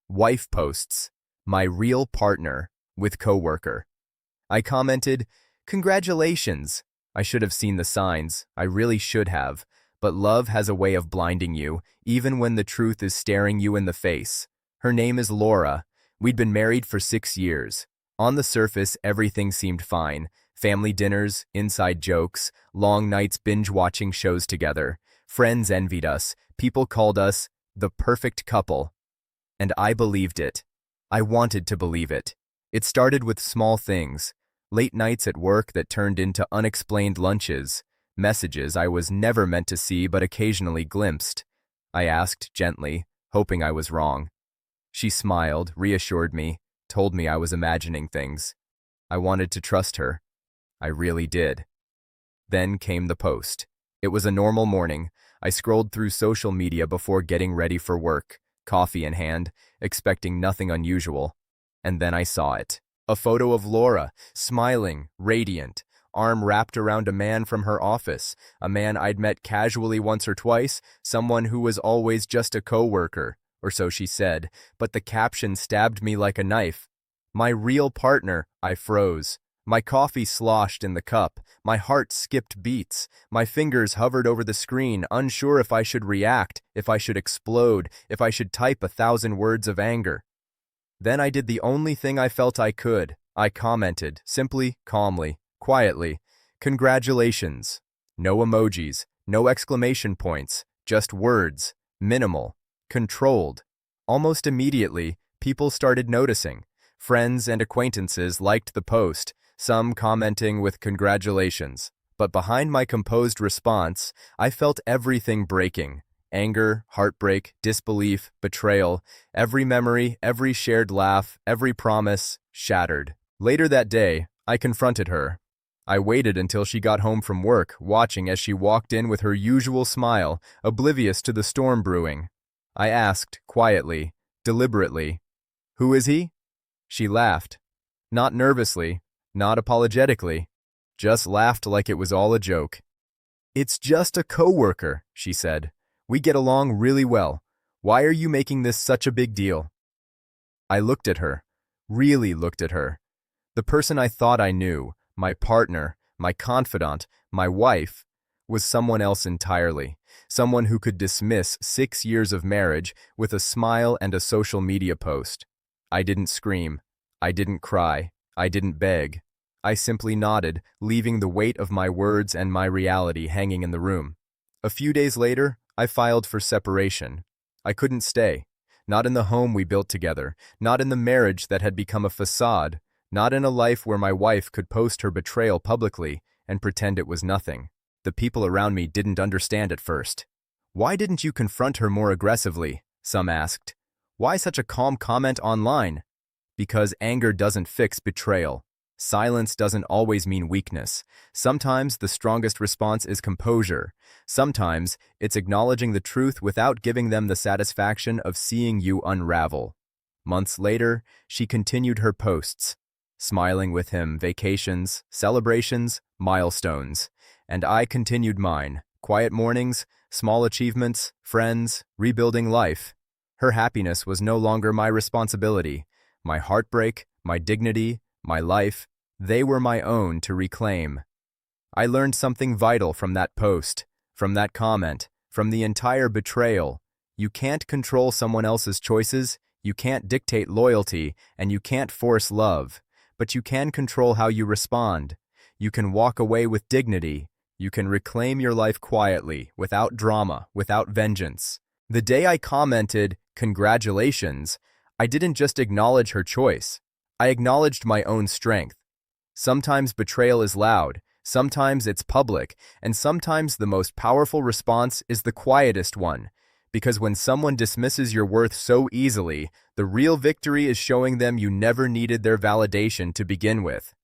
Wife posts, my real partner, with Coworker. I commented, congratulations. I should have seen the signs, I really should have, but love has a way of blinding you, even when the truth is staring you in the face. Her name is Laura. We'd been married for 6 years. On the surface, everything seemed fine. Family dinners, inside jokes, long nights binge-watching shows together. Friends envied us. People called us the perfect couple. And I believed it. I wanted to believe it. It started with small things. Late nights at work that turned into unexplained lunches. Messages I was never meant to see but occasionally glimpsed. I asked gently, hoping I was wrong. She smiled, reassured me, told me I was imagining things. I wanted to trust her. I really did. Then came the post. It was a normal morning. I scrolled through social media before getting ready for work, coffee in hand, expecting nothing unusual. And then I saw it. A photo of Laura, smiling, radiant, arm wrapped around a man from her office, a man I'd met casually once or twice, someone who was always just a coworker, or so she said, but the caption stabbed me like a knife. My real partner, I froze. My coffee sloshed in the cup, my heart skipped beats, my fingers hovered over the screen, unsure if I should react, if I should explode, if I should type 1,000 words of anger. Then I did the only thing I felt I could. I commented, simply, calmly, quietly, congratulations. No emojis, no exclamation points, just words, minimal, controlled. Almost immediately, people started noticing. Friends and acquaintances liked the post, some commenting with congratulations. But behind my composed response, I felt everything breaking. Anger, heartbreak, disbelief, betrayal, every memory, every shared laugh, every promise, shattered. Later that day, I confronted her. I waited until she got home from work, watching as she walked in with her usual smile, oblivious to the storm brewing. I asked, quietly, deliberately, "Who is he?" She laughed. Not nervously, not apologetically, just laughed like it was all a joke. "It's just a coworker," she said. "We get along really well. Why are you making this such a big deal?" I looked at her, really looked at her. The person I thought I knew, my partner, my confidant, my wife, was someone else entirely. Someone who could dismiss 6 years of marriage with a smile and a social media post. I didn't scream. I didn't cry. I didn't beg. I simply nodded, leaving the weight of my words and my reality hanging in the room. A few days later, I filed for separation. I couldn't stay. Not in the home we built together, not in the marriage that had become a facade, not in a life where my wife could post her betrayal publicly and pretend it was nothing. The people around me didn't understand at first. "Why didn't you confront her more aggressively?" some asked. "Why such a calm comment online?" Because anger doesn't fix betrayal. Silence doesn't always mean weakness. Sometimes the strongest response is composure. Sometimes it's acknowledging the truth without giving them the satisfaction of seeing you unravel. Months later, she continued her posts, smiling with him, vacations, celebrations, milestones. And I continued mine, quiet mornings, small achievements, friends, rebuilding life. Her happiness was no longer my responsibility. My heartbreak, my dignity, my life, they were my own to reclaim. I learned something vital from that post, from that comment, from the entire betrayal. You can't control someone else's choices, you can't dictate loyalty, and you can't force love. But you can control how you respond. You can walk away with dignity. You can reclaim your life quietly, without drama, without vengeance. The day I commented, "Congratulations," I didn't just acknowledge her choice. I acknowledged my own strength. Sometimes betrayal is loud, sometimes it's public, and sometimes the most powerful response is the quietest one. Because when someone dismisses your worth so easily, the real victory is showing them you never needed their validation to begin with.